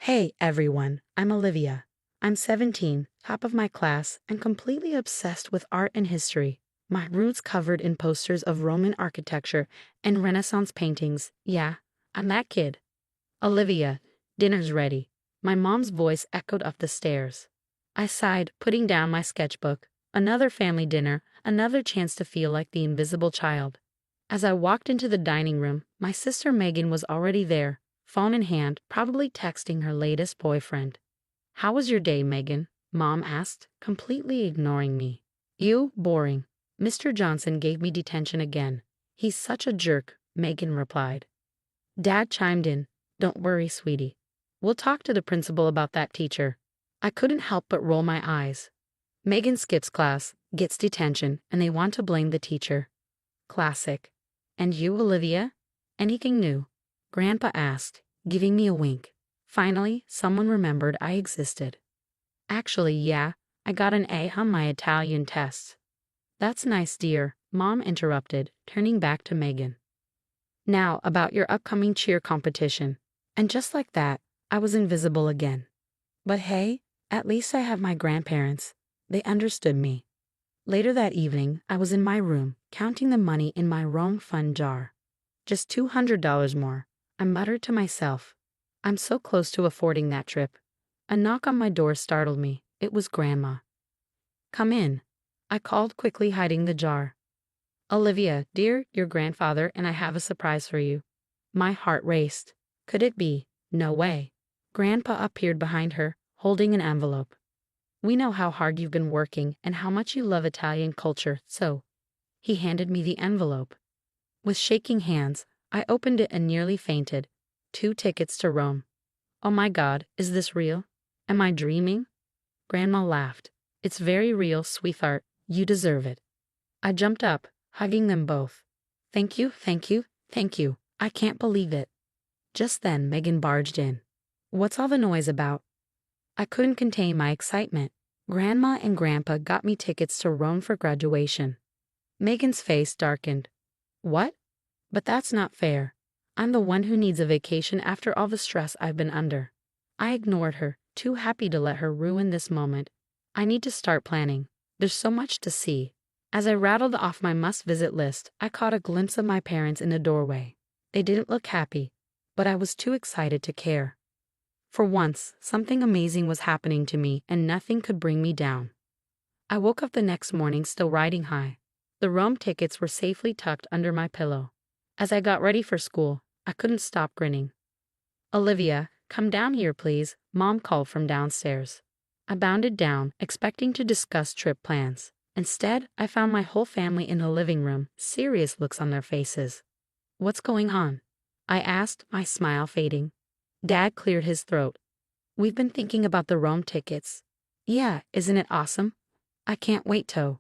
Hey everyone, I'm Olivia. I'm 17, top of my class, and completely obsessed with art and history. My room's covered in posters of Roman architecture and Renaissance paintings. Yeah, I'm that kid. Olivia, dinner's ready. My mom's voice echoed up the stairs. I sighed, putting down my sketchbook. Another family dinner, another chance to feel like the invisible child. As I walked into the dining room, my sister Megan was already there, phone in hand, probably texting her latest boyfriend. "How was your day, Megan?" Mom asked, completely ignoring me. "You, boring. Mr. Johnson gave me detention again. He's such a jerk," Megan replied. Dad chimed in, "Don't worry, sweetie. We'll talk to the principal about that teacher." I couldn't help but roll my eyes. Megan skips class, gets detention, and they want to blame the teacher. Classic. "And you, Olivia? Anything new?" Grandpa asked, giving me a wink. Finally, someone remembered I existed. "Actually, yeah, I got an A on my Italian test." "That's nice, dear," Mom interrupted, turning back to Megan. "Now, about your upcoming cheer competition." And just like that, I was invisible again. But hey, at least I have my grandparents. They understood me. Later that evening, I was in my room, counting the money in my Rome fund jar. Just $200 more, I muttered to myself. I'm so close to affording that trip. A knock on my door startled me. It was Grandma. "Come in," I called, quickly hiding the jar. "Olivia, dear, your grandfather and I have a surprise for you." My heart raced. Could it be? No way. Grandpa appeared behind her, holding an envelope. "We know how hard you've been working and how much you love Italian culture, so." He handed me the envelope. With shaking hands, I opened it and nearly fainted. 2 tickets to Rome. "Oh my God, is this real? Am I dreaming?" Grandma laughed. "It's very real, sweetheart. You deserve it." I jumped up, hugging them both. "Thank you, thank you, thank you. I can't believe it." Just then, Megan barged in. "What's all the noise about?" I couldn't contain my excitement. Grandma and Grandpa got me tickets to Rome for graduation. Megan's face darkened. "What? But that's not fair. I'm the one who needs a vacation after all the stress I've been under." I ignored her, too happy to let her ruin this moment. "I need to start planning. There's so much to see." As I rattled off my must-visit list, I caught a glimpse of my parents in a doorway. They didn't look happy, but I was too excited to care. For once, something amazing was happening to me, and nothing could bring me down. I woke up the next morning still riding high. The Rome tickets were safely tucked under my pillow. As I got ready for school, I couldn't stop grinning. "Olivia, come down here, please," Mom called from downstairs. I bounded down, expecting to discuss trip plans. Instead, I found my whole family in the living room, serious looks on their faces. "What's going on?" I asked, my smile fading. Dad cleared his throat. "We've been thinking about the Rome tickets." "Yeah, isn't it awesome?" "I can't wait to."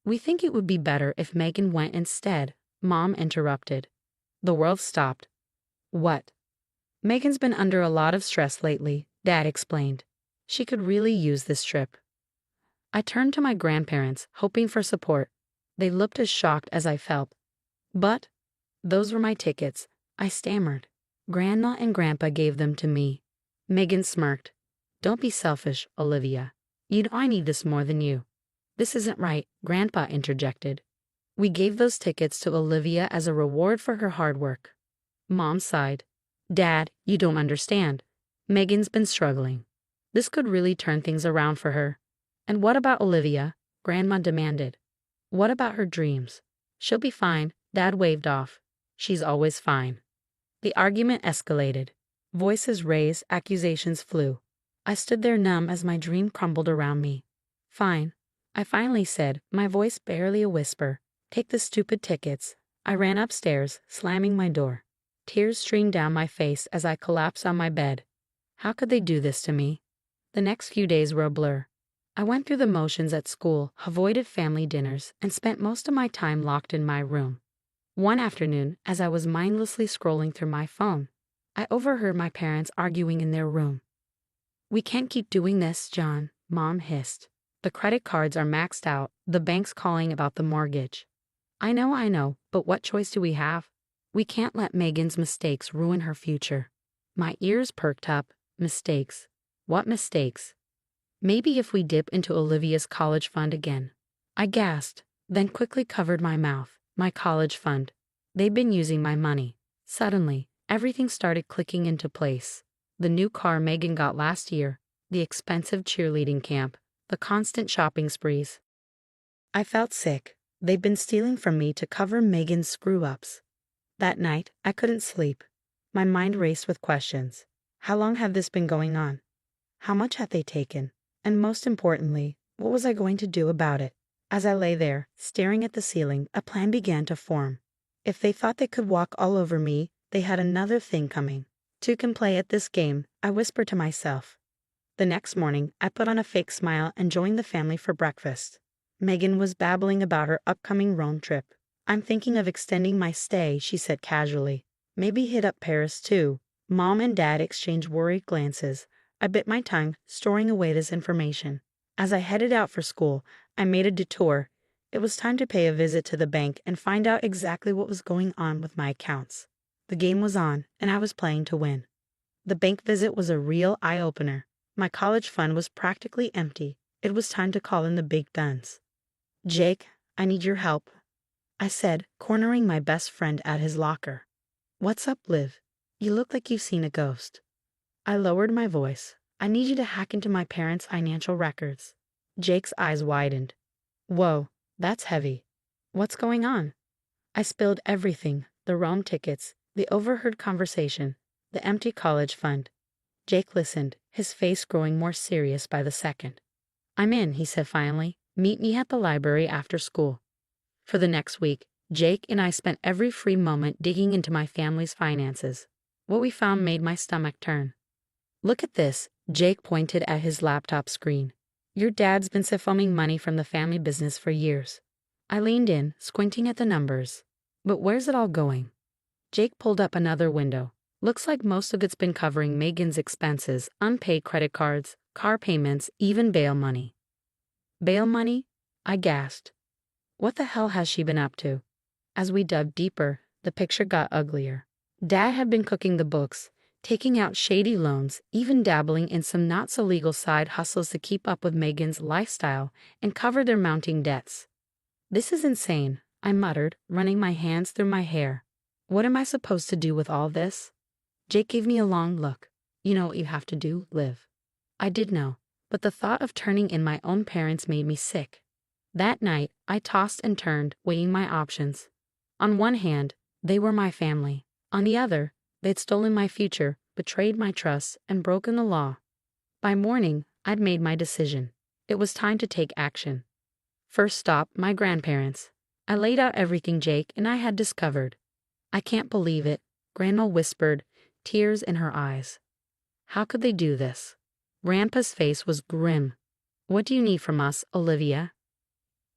"We think it would be better if Megan went instead," Mom interrupted. The world stopped. "What?" "Megan's been under a lot of stress lately," Dad explained. "She could really use this trip." I turned to my grandparents, hoping for support. They looked as shocked as I felt. "But those were my tickets," I stammered. "Grandma and Grandpa gave them to me." Megan smirked. "Don't be selfish, Olivia. You know I need this more than you." "This isn't right," Grandpa interjected. "We gave those tickets to Olivia as a reward for her hard work." Mom sighed. "Dad, you don't understand. Megan's been struggling. This could really turn things around for her." "And what about Olivia?" Grandma demanded. "What about her dreams?" "She'll be fine," Dad waved off. "She's always fine." The argument escalated. Voices raised, accusations flew. I stood there numb as my dream crumbled around me. "Fine," I finally said, my voice barely a whisper. "Take the stupid tickets." I ran upstairs, slamming my door. Tears streamed down my face as I collapsed on my bed. How could they do this to me? The next few days were a blur. I went through the motions at school, avoided family dinners, and spent most of my time locked in my room. One afternoon, as I was mindlessly scrolling through my phone, I overheard my parents arguing in their room. "We can't keep doing this, John," Mom hissed. "The credit cards are maxed out, the bank's calling about the mortgage." I know, but what choice do we have? We can't let Megan's mistakes ruin her future." My ears perked up. Mistakes. What mistakes? Maybe if we dip into Olivia's college fund again. I gasped, then quickly covered my mouth. My college fund. They've been using my money. Suddenly, everything started clicking into place. The new car Megan got last year, the expensive cheerleading camp, the constant shopping sprees. I felt sick. They'd been stealing from me to cover Megan's screw-ups. That night, I couldn't sleep. My mind raced with questions. How long had this been going on? How much had they taken? And most importantly, what was I going to do about it? As I lay there, staring at the ceiling, a plan began to form. If they thought they could walk all over me, they had another thing coming. Two can play at this game, I whispered to myself. The next morning, I put on a fake smile and joined the family for breakfast. Megan was babbling about her upcoming Rome trip. I'm thinking of extending my stay, she said casually. Maybe hit up Paris too. Mom and Dad exchanged worried glances. I bit my tongue, storing away this information. As I headed out for school, I made a detour. It was time to pay a visit to the bank and find out exactly what was going on with my accounts. The game was on, and I was playing to win. The bank visit was a real eye-opener. My college fund was practically empty. It was time to call in the big guns. Jake, I need your help, I said, cornering my best friend at his locker. What's up, Liv? You look like you've seen a ghost. I lowered my voice. I need you to hack into my parents' financial records. Jake's eyes widened. Whoa, that's heavy. What's going on? I spilled everything, the Rome tickets, the overheard conversation, the empty college fund. Jake listened, his face growing more serious by the second. I'm in, he said finally. Meet me at the library after school. For the next week, Jake and I spent every free moment digging into my family's finances. What we found made my stomach turn. Look at this, Jake pointed at his laptop screen. Your dad's been siphonning money from the family business for years. I leaned in, squinting at the numbers. But where's it all going? Jake pulled up another window. Looks like most of it's been covering Megan's expenses, unpaid credit cards, car payments, even bail money. Bail money? I gasped. What the hell has she been up to? As we dug deeper, the picture got uglier. Dad had been cooking the books, taking out shady loans, even dabbling in some not-so-legal side hustles to keep up with Megan's lifestyle and cover their mounting debts. This is insane, I muttered, running my hands through my hair. What am I supposed to do with all this? Jake gave me a long look. You know what you have to do, Liv. I did know, but the thought of turning in my own parents made me sick. That night, I tossed and turned, weighing my options. On one hand, they were my family. On the other, they'd stolen my future, betrayed my trust, and broken the law. By morning, I'd made my decision. It was time to take action. First stop, my grandparents. I laid out everything Jake and I had discovered. I can't believe it, Grandma whispered, tears in her eyes. How could they do this? Grandpa's face was grim. What do you need from us, Olivia?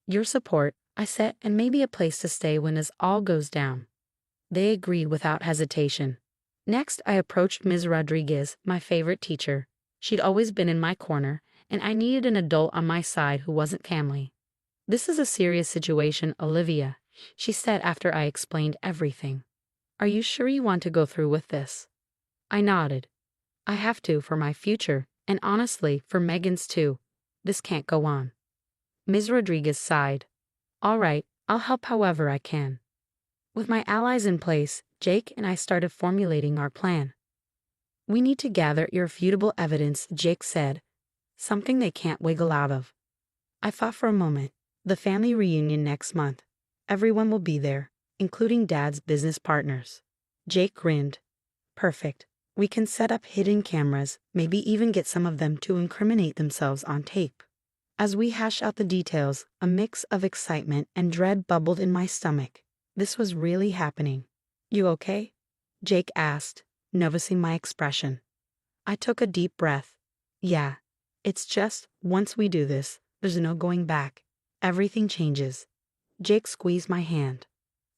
Your support, I said, and maybe a place to stay when this all goes down. They agreed without hesitation. Next, I approached Ms. Rodriguez, my favorite teacher. She'd always been in my corner, and I needed an adult on my side who wasn't family. This is a serious situation, Olivia, she said after I explained everything. Are you sure you want to go through with this? I nodded. I have to for my future, and honestly, for Megan's too. This can't go on. Ms. Rodriguez sighed. All right, I'll help however I can. With my allies in place, Jake and I started formulating our plan. We need to gather irrefutable evidence, Jake said. Something they can't wiggle out of. I thought for a moment. The family reunion next month. Everyone will be there, including Dad's business partners. Jake grinned. Perfect. We can set up hidden cameras, maybe even get some of them to incriminate themselves on tape. As we hashed out the details, a mix of excitement and dread bubbled in my stomach. This was really happening. You okay? Jake asked, noticing my expression. I took a deep breath. Yeah. It's just, once we do this, there's no going back. Everything changes. Jake squeezed my hand.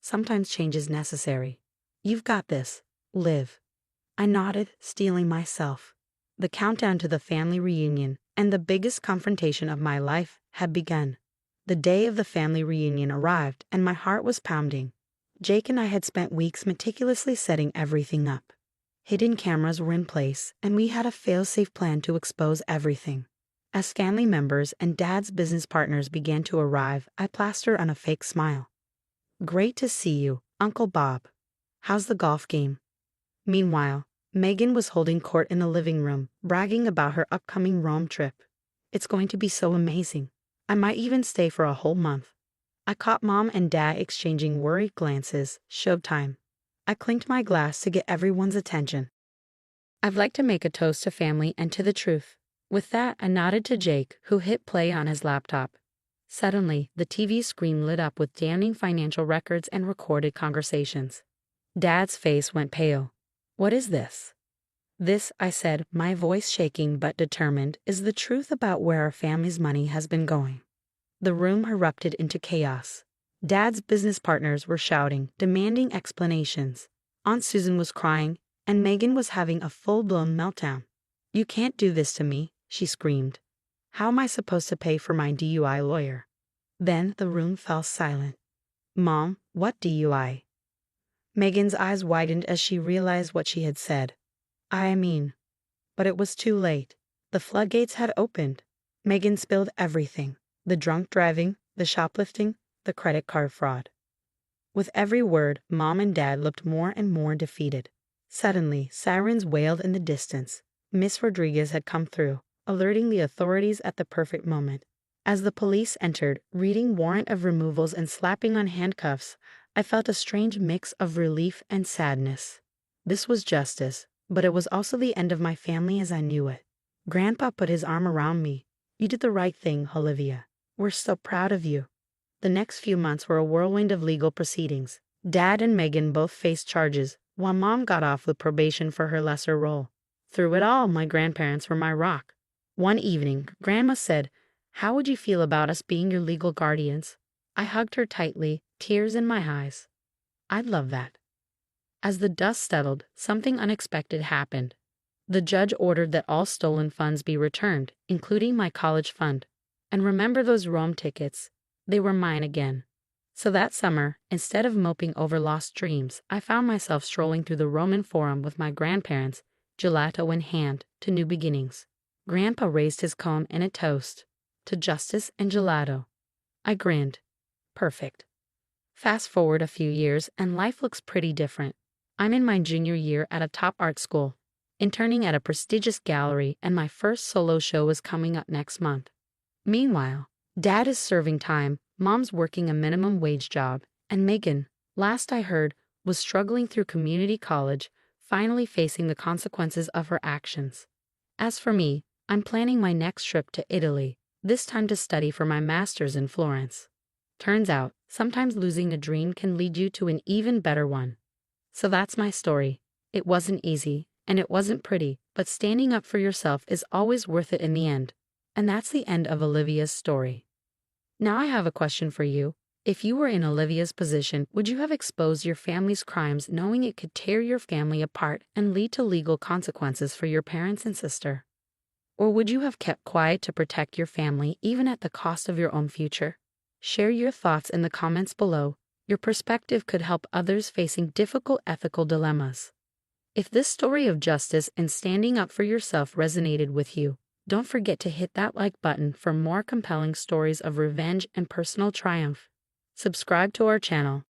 Sometimes change is necessary. You've got this. Liv. I nodded, steeling myself. The countdown to the family reunion, and the biggest confrontation of my life, had begun. The day of the family reunion arrived, and my heart was pounding. Jake and I had spent weeks meticulously setting everything up. Hidden cameras were in place, and we had a fail-safe plan to expose everything. As family members and Dad's business partners began to arrive, I plastered on a fake smile. "Great to see you, Uncle Bob. How's the golf game?" Meanwhile, Megan was holding court in the living room, bragging about her upcoming Rome trip. "It's going to be so amazing. I might even stay for a whole month." I caught Mom and Dad exchanging worried glances. Showtime. I clinked my glass to get everyone's attention. "I'd like to make a toast to family and to the truth." With that, I nodded to Jake, who hit play on his laptop. Suddenly, the TV screen lit up with damning financial records and recorded conversations. Dad's face went pale. "What is this?" "This," I said, my voice shaking but determined, "is the truth about where our family's money has been going." The room erupted into chaos. Dad's business partners were shouting, demanding explanations. Aunt Susan was crying, and Megan was having a full-blown meltdown. "You can't do this to me," she screamed. "How am I supposed to pay for my DUI lawyer?" Then the room fell silent. "Mom, what DUI?" Megan's eyes widened as she realized what she had said. I mean, but it was too late. The floodgates had opened. Megan spilled everything: the drunk driving, the shoplifting, the credit card fraud. With every word, Mom and Dad looked more and more defeated. Suddenly, sirens wailed in the distance. Miss Rodriguez had come through, alerting the authorities at the perfect moment. As the police entered, reading warrant of removals and slapping on handcuffs, I felt a strange mix of relief and sadness. This was justice, but it was also the end of my family as I knew it. Grandpa put his arm around me. "You did the right thing, Olivia. We're so proud of you." The next few months were a whirlwind of legal proceedings. Dad and Megan both faced charges, while Mom got off with probation for her lesser role. Through it all, my grandparents were my rock. One evening, Grandma said, "How would you feel about us being your legal guardians?" I hugged her tightly, tears in my eyes. "I'd love that." As the dust settled, something unexpected happened. The judge ordered that all stolen funds be returned, including my college fund. And remember those Rome tickets? They were mine again. So that summer, instead of moping over lost dreams, I found myself strolling through the Roman Forum with my grandparents, gelato in hand, to new beginnings. Grandpa raised his comb in a toast. To justice and gelato. I grinned. Perfect. Fast forward a few years, and life looks pretty different. I'm in my junior year at a top art school, interning at a prestigious gallery, and my first solo show is coming up next month. Meanwhile, Dad is serving time, Mom's working a minimum wage job, and Megan, last I heard, was struggling through community college, finally facing the consequences of her actions. As for me, I'm planning my next trip to Italy, this time to study for my master's in Florence. Turns out, sometimes losing a dream can lead you to an even better one. So that's my story. It wasn't easy, and it wasn't pretty, but standing up for yourself is always worth it in the end. And that's the end of Olivia's story. Now I have a question for you. If you were in Olivia's position, would you have exposed your family's crimes knowing it could tear your family apart and lead to legal consequences for your parents and sister? Or would you have kept quiet to protect your family even at the cost of your own future? Share your thoughts in the comments below. Your perspective could help others facing difficult ethical dilemmas. If this story of justice and standing up for yourself resonated with you, don't forget to hit that like button for more compelling stories of revenge and personal triumph. Subscribe to our channel